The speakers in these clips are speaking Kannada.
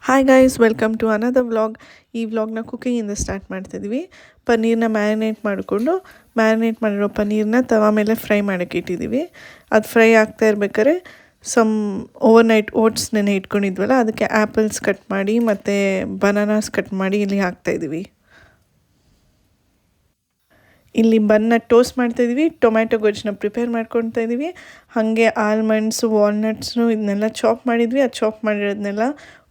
Hi guys, welcome to another vlog. ಈ ವ್ಲಾಗ್ನ ಕುಕ್ಕಿಂಗಿಂದ ಸ್ಟಾರ್ಟ್ ಮಾಡ್ತಿದ್ವಿ. ಪನ್ನೀರನ್ನ ಮ್ಯಾರಿನೇಟ್ ಮಾಡಿರೋ ಪನ್ನೀರನ್ನ ತವಾ ಮೇಲೆ ಫ್ರೈ ಮಾಡೋಕ್ಕೆ ಇಟ್ಟಿದ್ದೀವಿ. ಅದು ಫ್ರೈ ಆಗ್ತಾ ಇರ್ಬೇಕಾದ್ರೆ ಓವರ್ನೈಟ್ ಓಟ್ಸ್ ನೆನೆ ಇಟ್ಕೊಂಡಿದ್ವಲ್ಲ, ಅದಕ್ಕೆ ಆ್ಯಪಲ್ಸ್ ಕಟ್ ಮಾಡಿ ಮತ್ತು ಬನಾನಾಸ್ ಕಟ್ ಮಾಡಿ ಇಲ್ಲಿ ಹಾಕ್ತಾಯಿದ್ದೀವಿ. ಇಲ್ಲಿ ಬನ್ನ ಟೋಸ್ಟ್ ಮಾಡ್ತಾಯಿದ್ವಿ, ಟೊಮ್ಯಾಟೊ ಗೊಜ್ಜನ್ನ ಪ್ರಿಪೇರ್ ಮಾಡ್ಕೊತಾ ಇದ್ದೀವಿ. ಹಾಗೆ ಆಲ್ಮಂಡ್ಸು, ವಾಲ್ನಟ್ಸು ಇದನ್ನೆಲ್ಲ ಚಾಪ್ ಮಾಡಿದ್ವಿ. ಅದು ಚಾಪ್ ಮಾಡಿರೋದನ್ನೆಲ್ಲ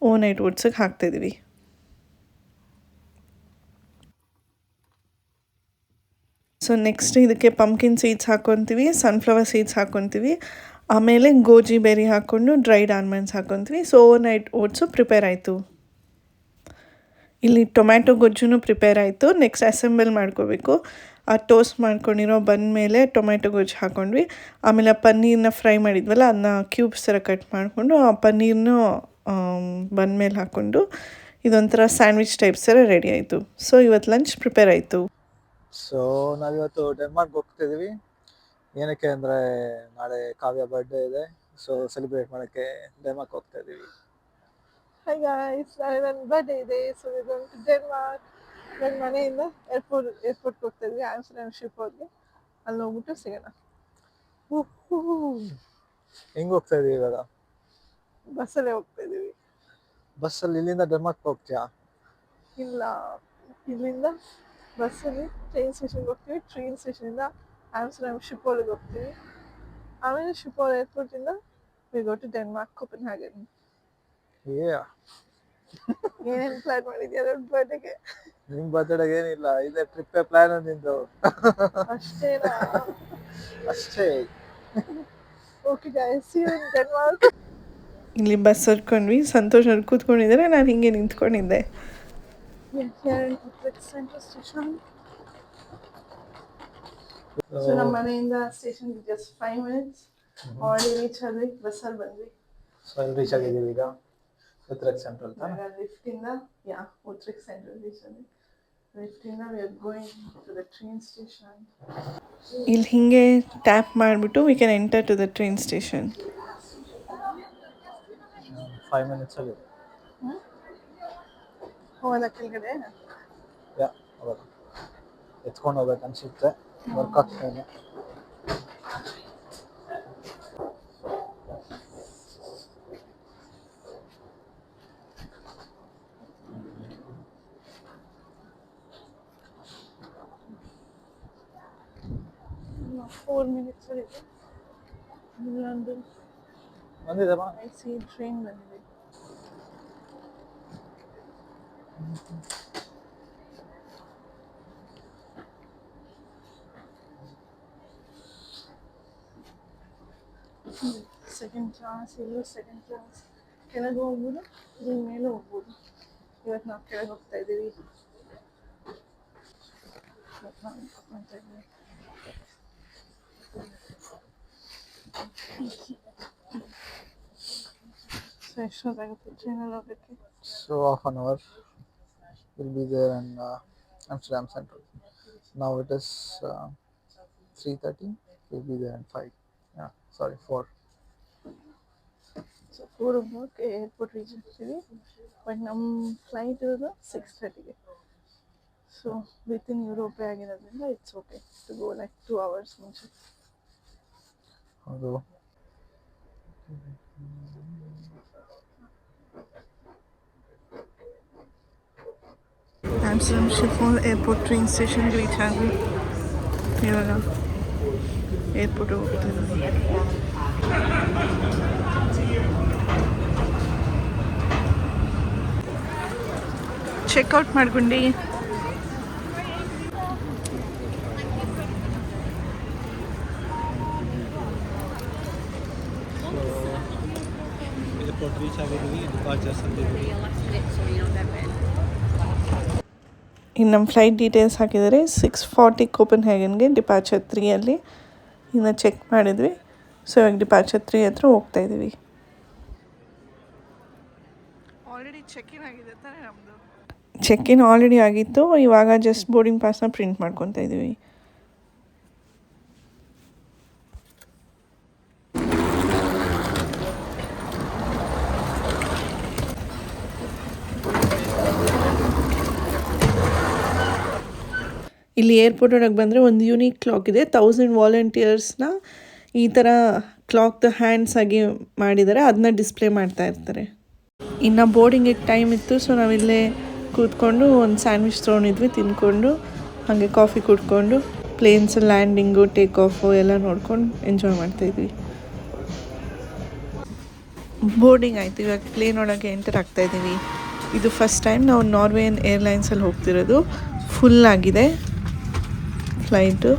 ಓವರ್ನೈಟ್ ಓಟ್ಸಿಗೆ ಹಾಕ್ತಾಯಿದ್ವಿ. ಸೊ ನೆಕ್ಸ್ಟ್ ಇದಕ್ಕೆ ಪಂಪ್ಕಿನ್ ಸೀಡ್ಸ್ ಹಾಕ್ಕೊತೀವಿ, ಸನ್ಫ್ಲವರ್ ಸೀಡ್ಸ್ ಹಾಕ್ಕೊತೀವಿ, ಆಮೇಲೆ ಗೋಜಿ ಬೆರಿ ಹಾಕ್ಕೊಂಡು ಡ್ರೈಡ್ ಆಲ್ಮಂಡ್ಸ್ ಹಾಕ್ಕೊತೀವಿ. ಸೊ ಓವರ್ನೈಟ್ ಓಟ್ಸು ಪ್ರಿಪೇರ್ ಆಯಿತು. ಇಲ್ಲಿ ಟೊಮ್ಯಾಟೊ ಗೊಜ್ಜು ಪ್ರಿಪೇರ್ ಆಯಿತು. ನೆಕ್ಸ್ಟ್ ಅಸೆಂಬಲ್ ಮಾಡ್ಕೋಬೇಕು. ಆ ಟೋಸ್ಟ್ ಮಾಡ್ಕೊಂಡಿರೋ ಬನ್ ಮೇಲೆ ಟೊಮ್ಯಾಟೊ ಗೊಜ್ಜು ಹಾಕ್ಕೊಂಡ್ವಿ. ಆಮೇಲೆ ಆ ಪನ್ನೀರನ್ನ ಫ್ರೈ ಮಾಡಿದ್ವಲ್ಲ, ಅದನ್ನ ಕ್ಯೂಬ್ಸ್ ಥರ ಕಟ್ ಮಾಡಿಕೊಂಡು ಆ ಪನ್ನೀರನ್ನು ಬನ್ ಮೇಲೆ ಹಾಕ್ಕೊಂಡು ಇದೊಂಥರ ಸ್ಯಾಂಡ್ವಿಚ್ ಟೈಪ್ಸ್ ಥರ ರೆಡಿ ಆಯಿತು. ಸೊ ಇವತ್ತು ಲಂಚ್ ಪ್ರಿಪೇರ್ ಆಯಿತು. ಸೊ ನಾವಿವತ್ತು ಡೆನ್ಮಾರ್ಕ್ ಹೋಗ್ತಿದ್ದೀವಿ. ಏನಕ್ಕೆ ಅಂದರೆ ನಾಳೆ ಕಾವ್ಯ ಬರ್ಡೇ ಇದೆ. ಸೊ ಸೆಲೆಬ್ರೇಟ್ ಮಾಡೋಕ್ಕೆ ಡೆನ್ಮಾರ್ಕ್ ಹೋಗ್ತಾ ಇದ್ದೀವಿ. Hi guys, ನನ್ನ ಬರ್ಡೇ ಇದೆ. So we're going to Denmark. ನನ್ನ ಮನೆಯಿಂದ ಏರ್ಪೋರ್ಟ್ಗೆ ಹೋಗ್ತಾ ಇದ್ವಿ, ಆಮ್ಸ್ಟರ್ಡ್ಯಾಮ್ ಶಿಫೋರ್ಗೆ. ಅಲ್ಲಿ ಹೋಗ್ಬಿಟ್ಟು ಸಿಗೋಣ. ಹೆಂಗೆ ಹೋಗ್ತಾ ಇದೀವಿ ಇವಾಗ? ಬಸ್ಸಲ್ಲೇ ಹೋಗ್ತಾ ಇದೀವಿ. ಬಸ್ಸಲ್ಲಿ ಇಲ್ಲಿಂದ ಡೆನ್ಮಾರ್ಕ್ ಹೋಗ್ತೀಯಾ? ಇಲ್ಲ, ಇಲ್ಲಿಂದ ಬಸ್ಸಲ್ಲಿ ಟ್ರೈನ್ ಸ್ಟೇಷನ್ಗೆ ಹೋಗ್ತೀವಿ. ಟ್ರೈನ್ ಸ್ಟೇಷನಿಂದ ಆಮ್ಸ್ಟರ್ಡ್ಯಾಮ್ ಶಿಫೋರ್ಗೆ ಹೋಗ್ತೀವಿ. ಆಮೇಲೆ ಶಿಫೋರ್ ಏರ್ಪೋರ್ಟಿಂದ we go to Denmark, Copenhagen. ಏನೇನು ಪ್ಲಾನ್ ಮಾಡಿದ್ಯಾ ನನ್ನ ಬರ್ಡೇಗೆ? ನಿಮ್ಮ ಬರ್ತ್ಡೇಗೆ ಏನಿಲ್ಲ, ಇದೇ ಟ್ರಿಪ್ಪೇ ಪ್ಲಾನ್ ನಿಂದು. ಅಷ್ಟೇನಾ? ಅಷ್ಟೇ. Okay guys, see you in Denmark. ಇಲ್ಲಿ ಬಸ್ ಹತ್ಕೊಂಡ್ವಿ. ಸಂತೋಷ್ ಅವ್ರು ಕೂತ್ಕೊಂಡಿದ್ದಾರೆ, ನಾನು ಹಿಂಗೆ ನಿಂತ್ಕೊಂಡಿದ್ದೆ. Here in Utrecht Central Station. So ನಮ್ಮ ಮನೆಯಿಂದ ಸ್ಟೇಷನ್ಗೆ ಜಸ್ಟ್ 5 minutes. ಆಲ್ರೆಡಿ ರೀಚ್ ಆದ್ವಿ, ಬಸ್ಸಲ್ಲಿ ಬಂದ್ವಿ. ಸೊ ಇಲ್ಲಿ ರೀಚ್ ಆಗಿದ್ದೀವಿ ಈಗ ಉತ್ರೆಕ್ಟ್ ಸೆಂಟ್ರಲ್. ಲಿಫ್ಟಿಂದ ಉತ್ರೆಕ್ಟ್ ಸೆಂಟ್ರಲ್ ರೀಚ್ ಆದ್ವಿ. ಲಿಫ್ಟಿಂದ we are going to the train station. ಇಲ್ಲಿ ಹಿಂಗೆ ಟ್ಯಾಪ್ ಮಾಡಿಬಿಟ್ಟು we can enter to the train station. 5 minutes ಅಲ್ಲಿ ಹೋಗೋದ ಕೆಳಗಡೆ. ಹೋಗೋದು ಎತ್ಕೊಂಡು ಹೋಗ್ಬೇಕು ಅನ್ಸುತ್ತೆ. ವರ್ಕ್ ಆಗ್ತಾನೆ. Four minutes ಅಲ್ಲಿ ಇದೆ. ಇಲ್ಲೊಂದು ಬಂದಿದೆಮ್ಮ. ಐ ಸಿ ಟ್ರೈನ್ ಬಂದಿದೆ. ಸೆಕೆಂಡ್ ಚಾನ್ಸ್, ಇಲ್ಲೂ ಸೆಕೆಂಡ್ ಚಾನ್ಸ್. ಕೆಳಗೆ ಹೋಗ್ಬೋದು, ಇದ್ರ ಮೇಲೆ ಹೋಗ್ಬೋದು. ಇವತ್ತು ನಾವು ಕೆಳಗೆ ಹೋಗ್ತಾ ಇದ್ದೀವಿ. ಸೊ ಎಷ್ಟೊತ್ತಾಗುತ್ತೆ ಟ್ರೈನಲ್ಲಿ ಹೋಗೋಕ್ಕೆ? So half an hour will be there in Amsterdam Central. Now it is 3:30. We'll be there in 5. Yeah, sorry, 4. So 4 o'clock airport reach ಆಗ್ತೀವಿ. ಬಟ್ ನಮ್ಮ ಫ್ಲೈಟ್ ಇರೋದು 6:30ಗೆ. ಸೊ ವಿತಿನ್ ಯುರೋಪೇ ಆಗಿರೋದ್ರಿಂದ it's okay to go like 2 hours ಮುಂಚೆ. ಹೌದು. ಆಮ್ಸ್ಟರ್ಡ್ಯಾಮ್ ಶಿಫೋರ್ ಏರ್ಪೋರ್ಟ್ ಟ್ರೈನ್ ಸ್ಟೇಷನ್ಗೆ ರೀಚ್ ಆದ್ವಿ. ಇವಾಗ ಏರ್ಪೋರ್ಟ್ ಹೋಗ್ತಿದ್ವಿ. ಚೆಕ್ಔಟ್ ಮಾಡ್ಕೊಂಡು ಏರ್ಪೋರ್ಟ್ ರೀಚ್ ಆಗಿದ್ದೀವಿ. ಡಿಪಾರ್ಚರ್ಸ್ ಅಂತಿದ್ದೀವಿ. ಇನ್ನು ನಮ್ಮ ಫ್ಲೈಟ್ ಡೀಟೇಲ್ಸ್ ಹಾಕಿದರೆ 6:40 ಕೋಪನ್ಹ್ಯಾಗನ್ಗೆ, ಡಿಪಾರ್ಚರ್ 3 ಇನ್ನು ಚೆಕ್ ಮಾಡಿದ್ವಿ. ಸೊ ಇವಾಗ ಡಿಪಾರ್ಚರ್ 3 ಹತ್ರ ಹೋಗ್ತಾ ಇದ್ದೀವಿ. ಆಲ್ರೆಡಿ ಚೆಕ್-ಇನ್ ಆಗಿದೆ ತಾನೇ ನಮ್ಮದು? ಚೆಕ್-ಇನ್ ಆಲ್ರೆಡಿ ಆಗಿತ್ತು. ಇವಾಗ ಜಸ್ಟ್ ಬೋರ್ಡಿಂಗ್ ಪಾಸ್ನ ಪ್ರಿಂಟ್ ಮಾಡ್ಕೊತಾ ಇದ್ದೀವಿ. ಇಲ್ಲಿ ಏರ್ಪೋರ್ಟ್ ಒಳಗೆ ಬಂದರೆ ಒಂದು ಯೂನಿಕ್ ಕ್ಲಾಕ್ ಇದೆ. 1000 ವಾಲಂಟಿಯರ್ಸ್ನ ಈ ಥರ ಕ್ಲಾಕ್ದು ಹ್ಯಾಂಡ್ಸ್ ಆಗಿ ಮಾಡಿದ್ದಾರೆ, ಅದನ್ನ ಡಿಸ್ಪ್ಲೇ ಮಾಡ್ತಾ ಇರ್ತಾರೆ. ಇನ್ನು ಬೋರ್ಡಿಂಗಿಗೆ ಟೈಮ್ ಇತ್ತು, ಸೊ ನಾವಿಲ್ಲೇ ಕೂತ್ಕೊಂಡು ಒಂದು ಸ್ಯಾಂಡ್ವಿಚ್ ತೊಗೊಂಡಿದ್ವಿ, ತಿಂದ್ಕೊಂಡು ಹಾಗೆ ಕಾಫಿ ಕುಡ್ಕೊಂಡು ಪ್ಲೇನ್ಸ್ ಲ್ಯಾಂಡಿಂಗು ಟೇಕ್ ಆಫು ಎಲ್ಲ ನೋಡ್ಕೊಂಡು ಎಂಜಾಯ್ ಮಾಡ್ತಾಯಿದ್ವಿ. ಬೋರ್ಡಿಂಗ್ ಆಯಿತು, ಇವಾಗ ಪ್ಲೇನ್ ಒಳಗೆ ಎಂಟರ್ ಆಗ್ತಾಯಿದ್ದೀವಿ. ಇದು ಫಸ್ಟ್ ಟೈಮ್ ನಾವು ನಾರ್ವೇಯನ್ ಏರ್ಲೈನ್ಸಲ್ಲಿ ಹೋಗ್ತಿರೋದು. ಫುಲ್ ಆಗಿದೆ ಫ್ಲೈಟು.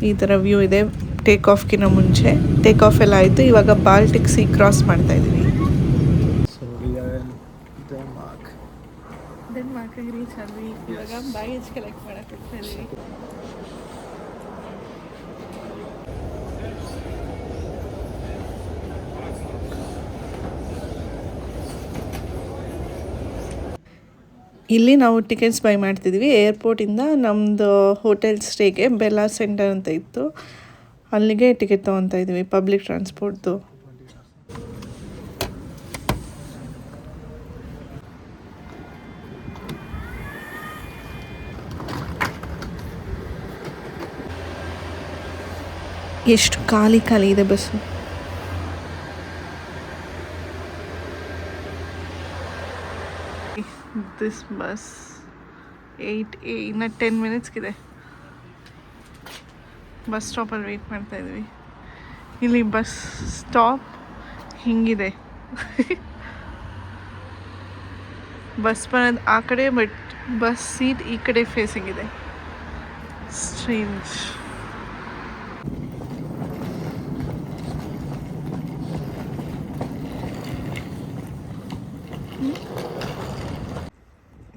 ಈ ಥರ ವ್ಯೂ ಇದೆ ಟೇಕ್ ಆಫ್ಗಿನ ಮುಂಚೆ. ಟೇಕ್ ಆಫ್ ಎಲ್ಲ ಆಯಿತು, ಇವಾಗ ಬಾಲ್ಟಿಕ್ ಸಿ ಕ್ರಾಸ್ ಮಾಡ್ತಾಯಿದ್ದೀವಿ. ಡೆನ್ಮಾರ್ಕಿಗೆ ರೀಚ್ ಆದ್ವಿ. ಇವಾಗ ಬ್ಯಾಗೇಜ್ ಕಲೆಕ್ಟ್ ಮಾಡಕ್ಕೆ ಹೋಗ್ತಾ ಇದ್ದೀವಿ. ಇಲ್ಲಿ ನಾವು ಟಿಕೆಟ್ಸ್ ಬೈ ಮಾಡ್ತಿದ್ವಿ. ಏರ್ಪೋರ್ಟಿಂದ ನಮ್ಮದು ಹೋಟೆಲ್ ಸ್ಟೇಗೆ ಬೆಲ್ಲಾ ಸೆಂಟರ್ ಅಂತ ಇತ್ತು, ಅಲ್ಲಿಗೆ ಟಿಕೆಟ್ ತೊಗೊತಾ ಇದ್ವಿ ಪಬ್ಲಿಕ್ ಟ್ರಾನ್ಸ್ಪೋರ್ಟ್ದು. ಎಷ್ಟು ಖಾಲಿ ಇದೆ ಬಸ್ಸು. ದಿಸ್ ಬಸ್ 8A ಇನ್ನು 10 ಮಿನಿಟ್ಸ್ಗಿದೆ. ಬಸ್ ಸ್ಟಾಪಲ್ಲಿ ವೆಯ್ಟ್ ಮಾಡ್ತಾ ಇದ್ವಿ. ಇಲ್ಲಿ ಬಸ್ ಸ್ಟಾಪ್ ಹಿಂಗಿದೆ. ಬಸ್ ಬರೋದು ಆ ಕಡೆ, ಬಟ್ ಬಸ್ ಸೀಟ್ ಈ ಕಡೆ ಫೇಸಿಂಗ್ ಇದೆ. ಸ್ಟ್ರೇಂಜ್.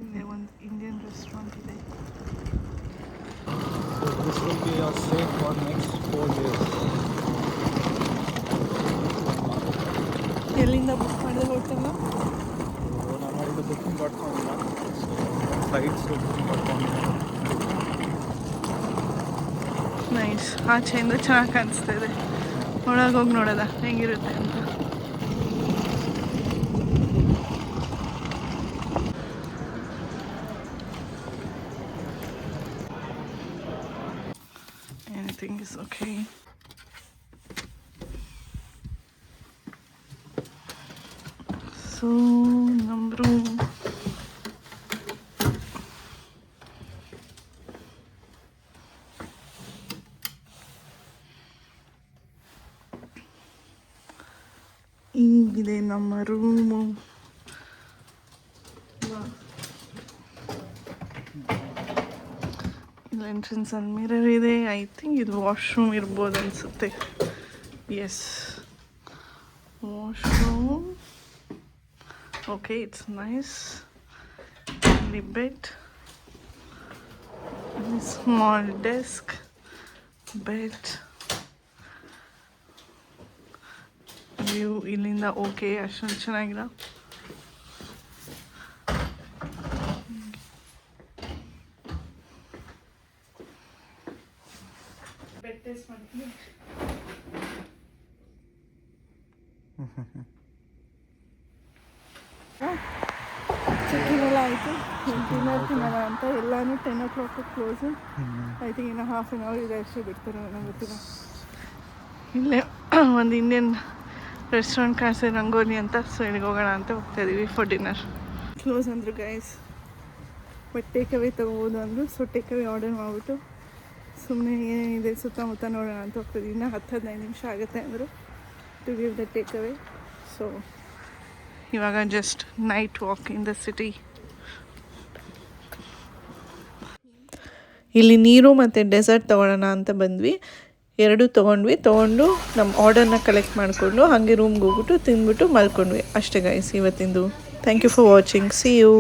ಇಲ್ಲಿ ಒಂದು ಇಂಡಿಯನ್ ರೆಸ್ಟೋರೆಂಟ್ ಇದೆ. This will be your stay for next 4 days. ಎಲ್ಲಿಂದ ಬುಕ್ ಮಾಡಿದೆ ಹೋಟೆಲ್ನ? ನಾನು ಮಾಡಿದ booking.com ಇಲ್ಲ, ಫ್ಲೈಟ್ಸ್ booking.com. ನೈಸ್. ಆಚೆಯಿಂದ ಚೆನ್ನಾಗಿ ಕಾಣಿಸ್ತಾ ಇದೆ. ಒಳಗೆ ಹೋಗಿ ನೋಡೋದ ಹೆಂಗಿರುತ್ತೆ ಅಂತ. Anything is okay. So, ನಮ್ಮ ರೂಮ್ ಹಿಂಗಿದೆ. ನಮ್ಮ ರೂಮು ಇಲ್ಲಿ ಎಂಟ್ರೆನ್ಸ್ ಅಲ್ಲಿ ಮಿರರ್ ಇದೆ. ಐ ಥಿಂಕ್ ಇದು ವಾಶ್ರೂಮ್ ಇರ್ಬೋದು ಅನಿಸುತ್ತೆ. Yes, washroom. Okay, it's nice. ಇಲ್ಲಿ bed, small desk, bed, view ಇಲ್ಲಿಂದ ಓಕೆ, ಅಷ್ಟೊಂದು ಚೆನ್ನಾಗಿಲ್ಲ. ಬೆಡ್ ಟೇಸ್ಟ್ ಮಾಡ್ತೀನಿ. ಚೆಕ್ಕಿಂಗ್ ಎಲ್ಲ ಆಯಿತು. ಡಿನ್ನರ್ ತಿನ್ನೋಣ ಅಂತ. ಎಲ್ಲನೂ 10 o'clock ಕ್ಲೋಸು. ಐ ಥಿಂಕ್ ಇನ್ನು ಹಾಫ್ ಆನ್ ಅವರ್ ಇದೆ ಅಷ್ಟೇ, ಬಿಡ್ತಾರೆ ನನಗೆ ಗೊತ್ತಿಲ್ಲ. ಇಲ್ಲೇ ಒಂದು ಇಂಡಿಯನ್ ರೆಸ್ಟೋರೆಂಟ್ ಕಾಣಿಸಿದೆ, ರಂಗೋಲಿ ಅಂತ. ಸೊ ಇಲ್ಲಿಗೆ ಹೋಗೋಣ ಅಂತ ಹೋಗ್ತಾ ಇದ್ದೀವಿ ಫಾರ್ ಡಿನ್ನರ್. ಕ್ಲೋಸ್ ಅಂದರು ಗೈಸ್, ಬಟ್ ಟೇಕ್ ಅವೇ ತೊಗೋಬೋದು ಅಂದರು. ಸೊ ಟೇಕ್ ಅವೇ ಆರ್ಡರ್ ಮಾಡಿಬಿಟ್ಟು ಸುಮ್ಮನೆ ಏನೇನಿದೆ ಸುತ್ತಮುತ್ತ ನೋಡೋಣ ಅಂತ ಹೋಗ್ತಿದ್ವಿ. ಇನ್ನು 10-15 ನಿಮಿಷ ಆಗುತ್ತೆ ಅಂದರು to give the takeaway. So ಇವಾಗ just night walk in the city. ಇಲ್ಲಿ ನೀರು ಮತ್ತು ಡೆಸರ್ಟ್ ತೊಗೊಳ್ಳೋಣ ಅಂತ ಬಂದ್ವಿ. ಎರಡೂ ತೊಗೊಂಡು ನಮ್ಮ ಆರ್ಡರ್ನ ಕಲೆಕ್ಟ್ ಮಾಡಿಕೊಂಡು ಹಾಗೆ ರೂಮ್ಗೆ ಹೋಗ್ಬಿಟ್ಟು ತಿಂದ್ಬಿಟ್ಟು ಮಲ್ಕೊಂಡ್ವಿ. ಅಷ್ಟೇ ಗೈಸ್ ಇವತ್ತಿಂದು. Thank you for watching. See you.